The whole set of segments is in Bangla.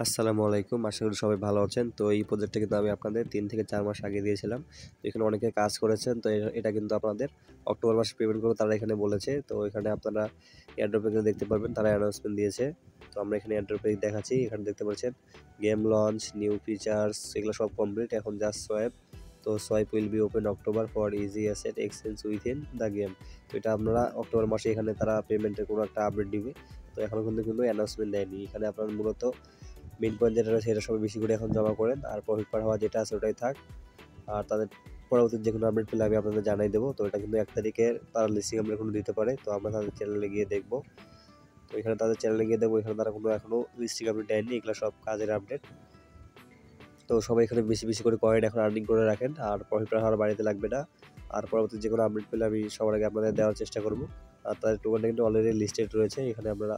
আসসালামু আলাইকুম। আশা করি সবাই ভালো আছেন। তো এই প্রজেক্টটা কিন্তু আমি আপনাদের ৩ থেকে ৪ মাস আগে দিয়েছিলাম। তো এখানে অনেকে কাজ করেছেন। তো এটা কিন্তু আপনাদের অক্টোবর মাসে পেমেন্ট করবে তারা এখানে বলেছে। তো এখানে আপনারা এয়ারড্রপে কিন্তু দেখতে পারবেন তারা অ্যানাউন্সমেন্ট দিয়েছে। তো আমরা এখানে এয়ারড্রপে দেখাচ্ছি। এখানে দেখতে পাচ্ছেন গেম লঞ্চ, নিউ ফিচার্স এগুলো সব কমপ্লিট। এখন জাস্ট সোয়াইপ। তো swipe will be open October for easy asset exchange within the game. তো এটা আপনারা অক্টোবর মাসে এখানে তারা পেমেন্টের কোনো একটা আপডেট দিবে। তো এখনো কিন্তু অ্যানাউন্সমেন্ট দেয়নি। এখানে আপনারা মূলত মেইন পয়েন্ট যেটা রয়েছে সেটা সবাই বেশি করে এখন জমা করেন, আর প্রফিট পার হওয়া যেটা আছে ওটাই থাক। আর তাদের পরবর্তী যে কোনো আপডেট পেলে আমি আপনাদের জানাই দেবো। তো এটা কিন্তু 1 তারিখে তারা লিস্টিং আপডেট কোনো দিতে পারে। তো আমরা তাদের চ্যানেলে গিয়ে দেখবো। তো এখানে তাদের চ্যানেলে গিয়ে দেখবো, এখানে তারা কোনো এখনো লিস্টিং আপডেট দেয়নি। এগুলো সব কাজের আপডেট। তো সবাই এখানে বেশি বেশি করে কয়েন এখন আর্নিং করে রাখেন, আর প্রফিট পার হওয়ার বাড়িতে লাগবে না। আর পরবর্তী যে কোনো আপডেট পেলে আমি সবার আগে আপনাদের দেওয়ার চেষ্টা করবো। আর তাদের টোকেনটা কিন্তু অলরেডি লিস্টেড রয়েছে। এখানে আপনারা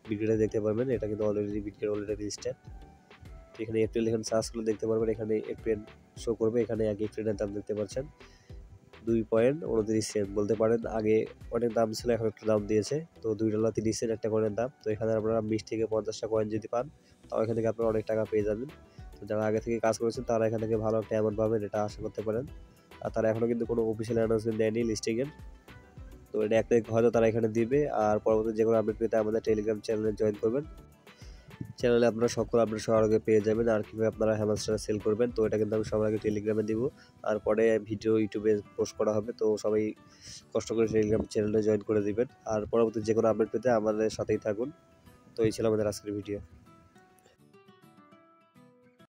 বিটগেটে দেখতে পারবেন, এটা কিন্তু অলরেডি বিটগেট অলরেডি লিস্টেড। এখানে এপ্রিল এখানে সার্চ করলে দেখতে পারবেন, এখানে এপ্রিল শো করবে। এখানে এক এপ্রিলের দাম দেখতে পাচ্ছেন 2.29 সেন্ট। বলতে পারেন আগে অনেক দাম ছিল, এখন একটু দাম দিয়েছে। তো $2.30 একটা কয়েনের দাম। তো এখানে আপনারা 20 থেকে 50টা কয়েন যদি পান, তাও এখান থেকে আপনারা অনেক টাকা পেয়ে যাবেন। তো যারা আগে থেকে কাজ করেছেন তারা এখান থেকে ভালো একটা অ্যামাউন্ট পাবেন, এটা আশা করতে পারেন। আর তারা এখনো কিন্তু কোনো অফিসিয়াল অ্যানাউন্সমেন্ট দেয়নি লিস্টিংয়ের। তো এটা 1 তারিখ হয়তো তারা এখানে দিবে। আর পরবর্তী যে কোনো আপডেট পেতে আমাদের টেলিগ্রাম চ্যানেলে জয়েন করবেন। চ্যানেলে আপনারা সকল আপডেট সবার আগে পেয়ে যাবেন। আর কীভাবে আপনারা হ্যামস্টার সেল করবেন, তো এটা কিন্তু আমি সবার আগে টেলিগ্রামে দিব। আর পরে ভিডিও ইউটিউবে পোস্ট করা হবে। তো সবাই কষ্ট করে টেলিগ্রাম চ্যানেলে জয়েন করে দিবেন। আর পরবর্তী যে কোনো আপডেট পেতে আমাদের সাথেই থাকুন। তো এই ছিল আমাদের আজকের ভিডিও।